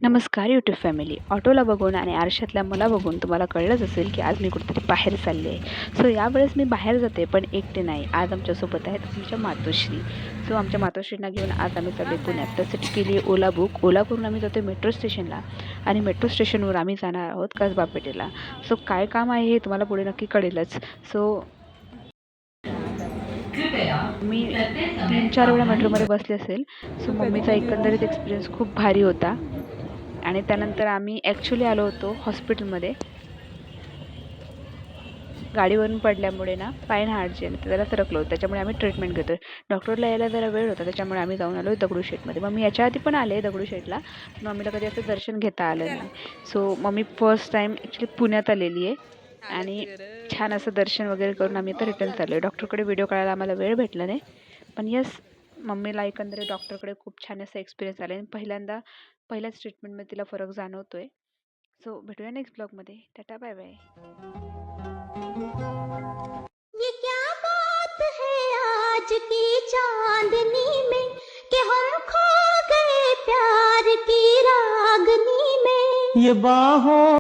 नमस्कार YouTube family. ऑटोला बघून आणि आरशातल्या मला बघून तुम्हाला कळलंच असेल की आज मी कुठेतरी बाहेर चालले आहे. सो यावेळेस मी बाहेर जाते, पण एकटे नाही. आज आमच्यासोबत आहेत आमच्या मातोश्री. सो आमच्या मातोश्रींना घेऊन आज आम्ही चाललो आहे पुण्यात. त्यासाठी केली आहे ओला बुक. ओला करून आम्ही जातो मेट्रो स्टेशनला आणि मेट्रो स्टेशनवर आम्ही जाणार आहोत कसबा पेठेला. सो काय काम आहे हे तुम्हाला पुढे नक्की कळेलच. सो मी 3-4 वेळा मेट्रोमध्ये बसले असेल. सो मम्मीचा एकंदरीत एक्सपिरियन्स खूप भारी होता. आणि त्यानंतर आम्ही ॲक्च्युली आलो होतो हॉस्पिटलमध्ये. गाडीवरून पडल्यामुळे ना पाय हाड जे आहे त्याला सरकलं होतं. त्याच्यामुळे आम्ही ट्रीटमेंट घेतो आहे. डॉक्टरला यायला जरा वेळ होता, त्याच्यामुळे आम्ही जाऊन आलो दगडूशेठमध्ये. मग मी याच्या आधी पण आले दगडूशेठला. मम्मीला कधी असं दर्शन घेता आलं नाही. So mummy first time actually पुण्यात आलेली आहे आणि छान असं दर्शन वगैरे करून आम्ही आता रिटर्न चाललो आहे. डॉक्टरकडे व्हिडिओ काढायला आम्हाला वेळ भेटला नाही. पण येस, मम्मीला एकंदरीत डॉक्टरकडे खूप छान असा एक्सपिरियन्स आला आणि पहिल्याच ट्रीटमेंटमध्ये तिला फरक जाणवतोय. सो भेटूया नेक्स्ट ब्लॉगमध्ये. Tata bye bye. ये क्या बात है आज की चांदनी में कि हम खो गए प्यार की रागनी में। ये बाहों